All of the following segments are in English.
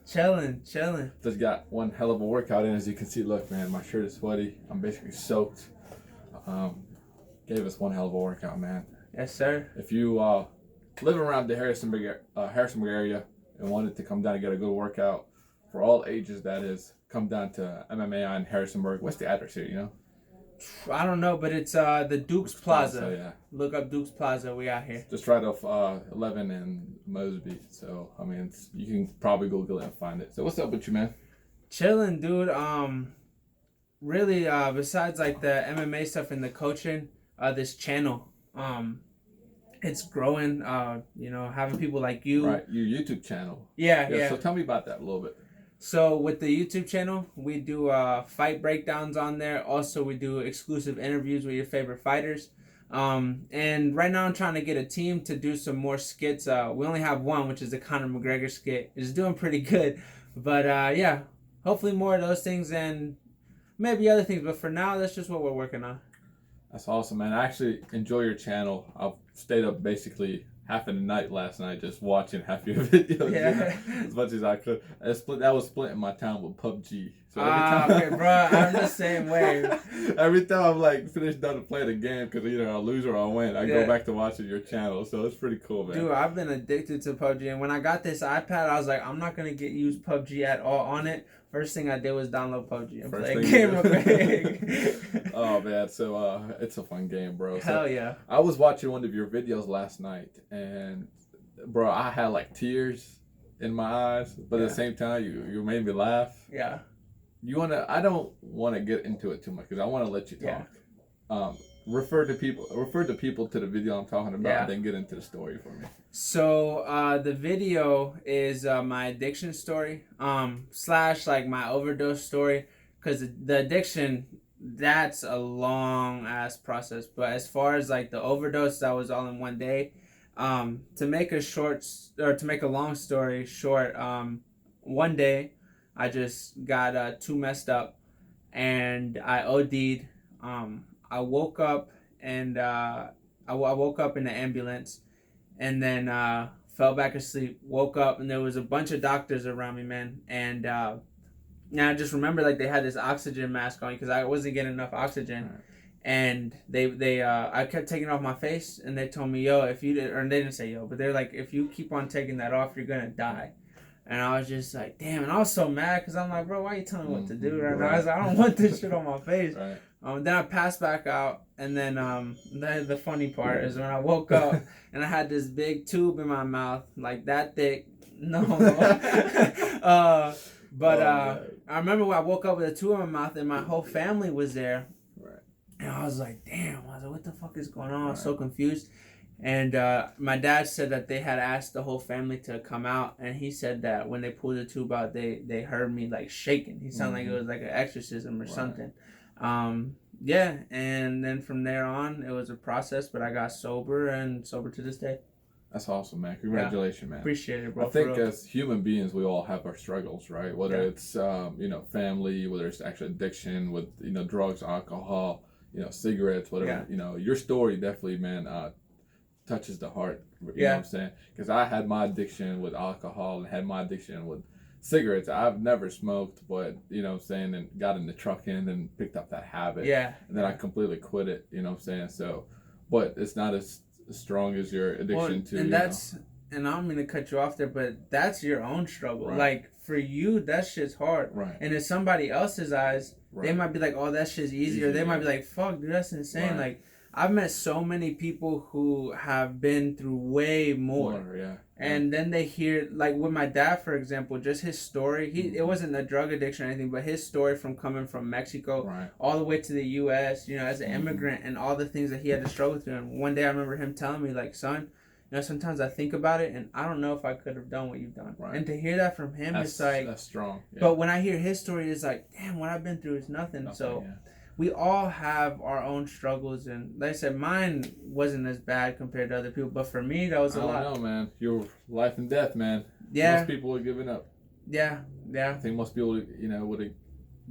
Chilling. Just got one hell of a workout in. As you can see, look, man, my shirt is sweaty. I'm basically soaked. Gave us one hell of a workout, man. Yes, sir. If you live around the Harrisonburg area and wanted to come down and get a good workout for all ages, that is, come down to MMAI in Harrisonburg. What's the address here? You know? I don't know, but it's the Dukes Plaza. Yeah. Look up Dukes Plaza. We out here. Just right off 11 and Mosby. So I mean, you can probably Google it and find it. So what's up with you, man? Chilling, dude. Really, besides like the MMA stuff and the coaching, this channel, it's growing. You know, having people like you. Right, your YouTube channel. Yeah. So tell me about that a little bit. So with the YouTube channel, we do fight breakdowns on there. Also, we do exclusive interviews with your favorite fighters. And right now I'm trying to get a team to do some more skits. We only have one, which is the Conor McGregor skit. It's doing pretty good. But yeah, hopefully more of those things and maybe other things. But for now, that's just what we're working on. That's awesome, man. I actually enjoy your channel. I've stayed up basically half of the night last night just watching half your videos, Yeah. you know, as much as I could. That was splitting my time with PUBG. So Okay, bro, I'm the same way. Every time I'm like finished done to play the game, because either I lose or I win, I go back to watching your channel. So it's pretty cool, man. Dude, I've been addicted to PUBG, and when I got this iPad, I was like, I'm not gonna use PUBG at all on it. First thing I did was download PUBG and play a game real quick. Oh man, so it's a fun game, bro. Hell yeah. I was watching one of your videos last night, and bro, I had like tears in my eyes, but at the same time, you made me laugh. Yeah. I don't want to get into it too much because I want to let you talk. Refer the people to the video I'm talking about, and then get into the story for me. So the video is my addiction story, slash like my overdose story, because the addiction, that's a long ass process. But as far as like the overdose, that was all in one day. To make a long story short, one day I just got too messed up and I OD'd. I woke up and I woke up in the ambulance and then fell back asleep. Woke up and there was a bunch of doctors around me, man. And now I just remember like they had this oxygen mask on because I wasn't getting enough oxygen. Right. And I kept taking off my face and they told me, yo, or they didn't say yo, but they're like, if you keep on taking that off, you're gonna die. And I was just like, damn. And I was so mad because I'm like, bro, why are you telling me what to do right now? I was like, I don't want this shit on my face. Right. Then I passed back out. And then the funny part is when I woke up and I had this big tube in my mouth, like that thick. No. I remember when I woke up with a tube in my mouth and my whole family was there. Right. And I was like, damn. I was like, what the fuck is going on? I was so confused. And my dad said that they had asked the whole family to come out, and he said that when they pulled the tube out, they heard me like shaking. He sounded like it was like an exorcism or something. Yeah, and then from there on, it was a process, but I got sober to this day. That's awesome, man. Congratulations, man. Appreciate it, bro. I think as human beings, we all have our struggles, right? Whether it's family, whether it's actual addiction with drugs, alcohol, cigarettes, whatever. Your story definitely, man, touches the heart. You know what I'm saying? Because I had my addiction with alcohol and had my addiction with cigarettes. I've never smoked, but and got in the trucking and picked up that habit. Yeah. And then I completely quit it. You know what I'm saying? So, but it's not as strong as your addiction to. And and I don't mean to cut you off there, but that's your own struggle. Right. Like for you, that shit's hard. Right. And in somebody else's eyes, they might be like, "Oh, that shit's easier." They might be like, "Fuck, dude, that's insane." Right. Like I've met so many people who have been through way more. And then they hear, like with my dad, for example, just his story. It wasn't a drug addiction or anything, but his story from coming from Mexico all the way to the U.S., as an immigrant and all the things that he had to struggle through. And one day I remember him telling me, like, son, sometimes I think about it and I don't know if I could have done what you've done. Right. And to hear that from him, it's like... That's strong. Yeah. But when I hear his story, it's like, damn, what I've been through is nothing. We all have our own struggles, and like I said, mine wasn't as bad compared to other people, but for me, that was a lot. I don't know, man. Your life and death, man. Yeah. Most people are giving up. Yeah. I think most people, would have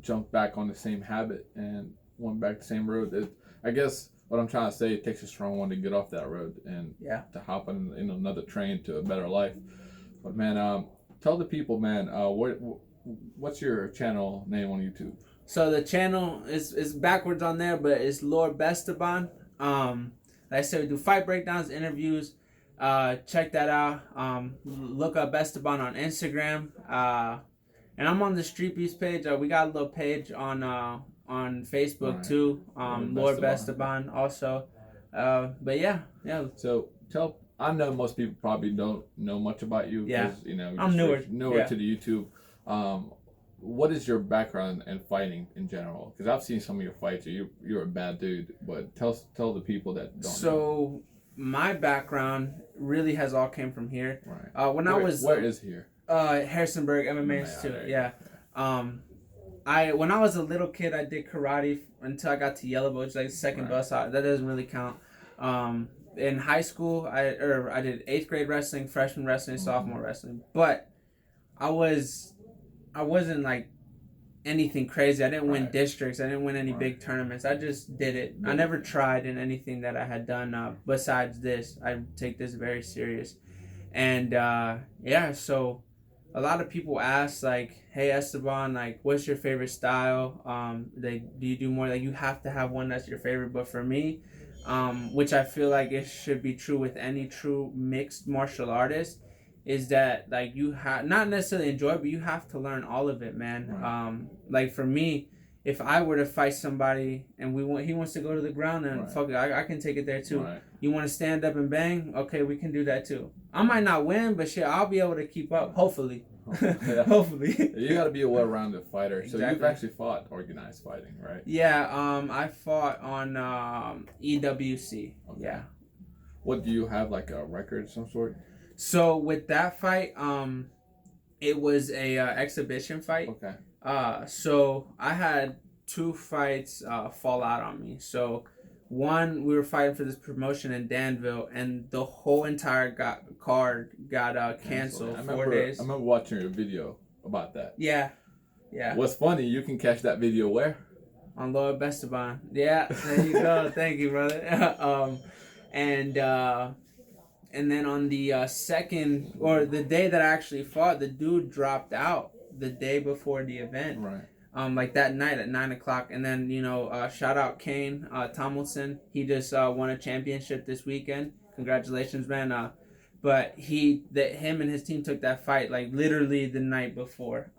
jumped back on the same habit and went back the same road. I guess what I'm trying to say, it takes a strong one to get off that road and to hop on another train to a better life. But man, tell the people, man. What's your channel name on YouTube? So the channel is backwards on there, but it's Lord Besteban. Like I said, we do fight breakdowns, interviews. Check that out. Look up Besteban on Instagram. And I'm on the Street Beefs page. We got a little page on Facebook too. Lord Besteban also. But yeah. So I know most people probably don't know much about you. Yeah. You know, I'm newer to the YouTube. What is your background in fighting in general? Because I've seen some of your fights. You're a bad dude, but tell the people that don't. So my background really has all came from here. Right. Where is here? Harrisonburg MMA Institute. Yeah. When I was a little kid, I did karate until I got to yellow belt, which is like second belt. So that doesn't really count. In high school, I did 8th grade wrestling, freshman wrestling, sophomore wrestling, but I wasn't like anything crazy. I didn't win districts. I didn't win any big tournaments. I just did it. I never tried in anything that I had done besides this. I take this very serious. And so a lot of people ask like, hey Esteban, like what's your favorite style? Do you do more, like you have to have one that's your favorite? But for me, which I feel like it should be true with any true mixed martial artist, is that like you have not necessarily enjoy it, but you have to learn all of it, man. Right. Like for me, if I were to fight somebody and he wants to go to the ground, and fuck it, I can take it there too. Right. You want to stand up and bang? Okay, we can do that too. I might not win, but shit, I'll be able to keep up. Hopefully. Yeah. Hopefully. You got to be a well-rounded fighter. Exactly. So you've actually fought organized fighting, right? Yeah. I fought on EWC. Okay. Yeah. What do you have, like a record of some sort? So with that fight, it was a exhibition fight. Okay. So I had 2 fights fall out on me. So one, we were fighting for this promotion in Danville, and the whole entire card got canceled. 4 days. I remember watching your video about that. Yeah. What's funny, you can catch that video where? On Lord Besteban. Yeah, there you go. Thank you, brother. And then on the second, or the day that I actually fought, the dude dropped out the day before the event. Right. Like that night at 9 o'clock. And then, shout out Kane Tomlinson. He just won a championship this weekend. Congratulations, man. But him and his team took that fight like literally the night before.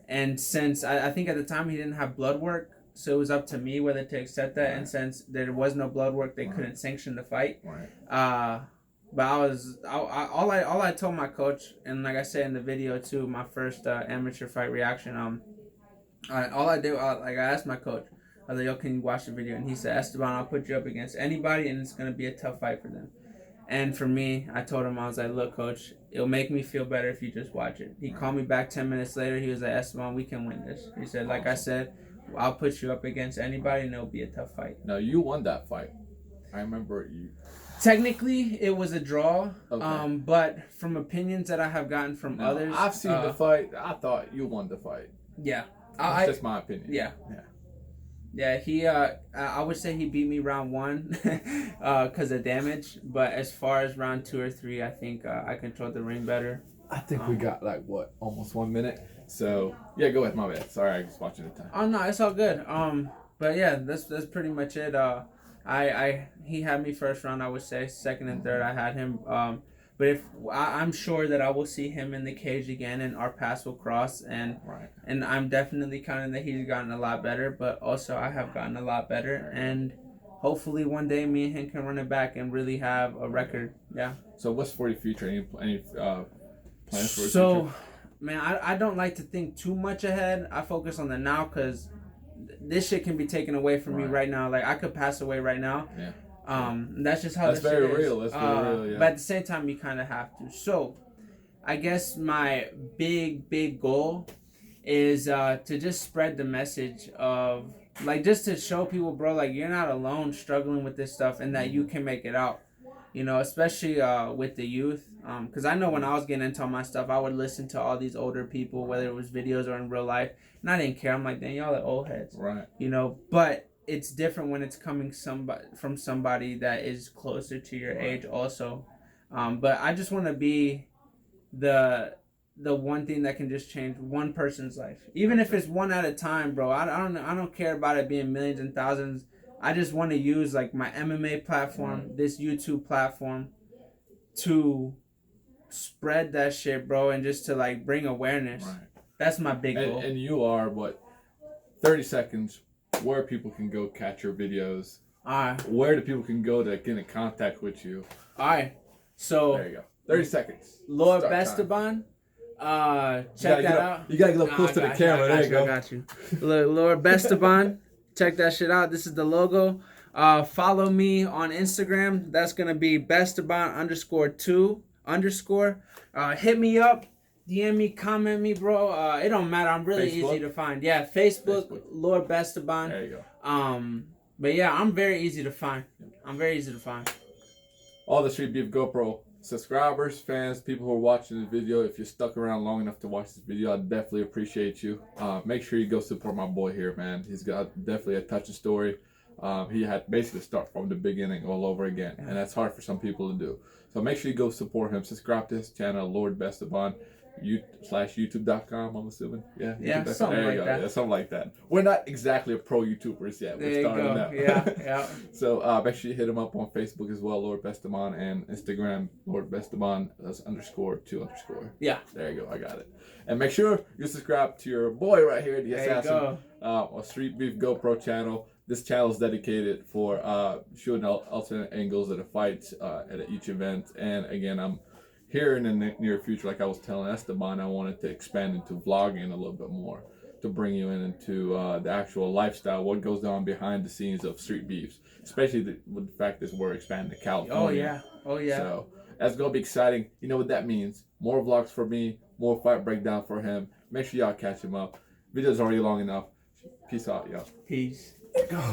And since I think at the time he didn't have blood work, so it was up to me whether to accept that. And since there was no blood work, they couldn't sanction the fight. Right. But all I told my coach, and like I said in the video too, my first amateur fight reaction, I asked my coach, I was like, yo, can you watch the video? And he said, Esteban, I'll put you up against anybody, and it's going to be a tough fight for them. And for me, I told him, I was like, look, coach, it'll make me feel better if you just watch it. He called me back 10 minutes later. He was like, Esteban, we can win this. He said, like I said, I'll put you up against anybody, and it'll be a tough fight. No, you won that fight. I remember you. Technically, it was a draw, okay. But from opinions that I have gotten from others, I've seen the fight. I thought you won the fight. Yeah, that's just my opinion. Yeah. He, I would say he beat me round 1 because of damage. But as far as round 2 or 3, I think I controlled the ring better. I think we got like almost 1 minute. So yeah, go ahead. My bad. Sorry, I was watching the time. Oh no, it's all good. But yeah, that's pretty much it. He had me first round, I would say. Second and third, I had him. But if I'm sure that I will see him in the cage again, and our paths will cross, and I'm definitely counting that he's gotten a lot better, but also I have gotten a lot better, and hopefully one day me and him can run it back and really have a record. Yeah. So what's for your future? Any plans for your future? Man, I don't like to think too much ahead. I focus on the now, because this shit can be taken away from me right now. Like I could pass away right now. Yeah. That's just how this shit is. That's very real. That's very real, yeah. But at the same time, you kind of have to. So, I guess my big goal is to just spread the message of, like, just to show people, bro, like, you're not alone struggling with this stuff, and that you can make it out. Especially with the youth. Because I know when I was getting into all my stuff, I would listen to all these older people, whether it was videos or in real life, and I didn't care. I'm like, dang, y'all are old heads. Right. But it's different when it's coming from somebody that is closer to your age also. But I just want to be the the one thing that can just change one person's life, even if it's one at a time, bro. I don't care about it being millions and thousands. I just want to use like my MMA platform, this YouTube platform, to spread that shit, bro, and just to like bring awareness. Right. That's my big goal. And you are what? 30 seconds. Where people can go catch your videos. Alright. Where the people can go to get in contact with you. Alright. So there you go. 30 seconds. Lord Besteban. Check that out. You gotta get up close to the camera. There you go. I got you. Look, Lord Besteban. Check that shit out. This is the logo. Follow me on Instagram. That's gonna be Besteban_2_. Hit me up, DM me, comment me, bro. It don't matter. I'm really easy to find. Yeah, Facebook. Lord Besteban. There you go. But yeah, I'm very easy to find. All the Street Beef GoPro subscribers, fans, people who are watching this video, if you're stuck around long enough to watch this video, I definitely appreciate you. Make sure you go support my boy here, man. He's got definitely a touching story. He had basically start from the beginning all over again, and that's hard for some people to do. So make sure you go support him. Subscribe to his channel, Lord Besteban, /YouTube.com, I'm assuming. Yeah, something like that. Yeah, something like that. We're not exactly a pro YouTubers yet. We're starting out. Yeah. So make sure you hit him up on Facebook as well, Lord Besteban, and Instagram, Lord Besteban _2_. Yeah. There you go. I got it. And make sure you subscribe to your boy right here, the Assassin, on Street Beef GoPro channel. This channel is dedicated for shooting alternate angles of the fights at each event. And again, I'm here in the near future, like I was telling Esteban, I wanted to expand into vlogging a little bit more, to bring you into the actual lifestyle, what goes on behind the scenes of Street Beefs, especially with the fact that we're expanding to California. Oh yeah. So that's going to be exciting. You know what that means. More vlogs for me, more fight breakdown for him. Make sure y'all catch him up. Video's already long enough. Peace out, y'all. Peace. Go.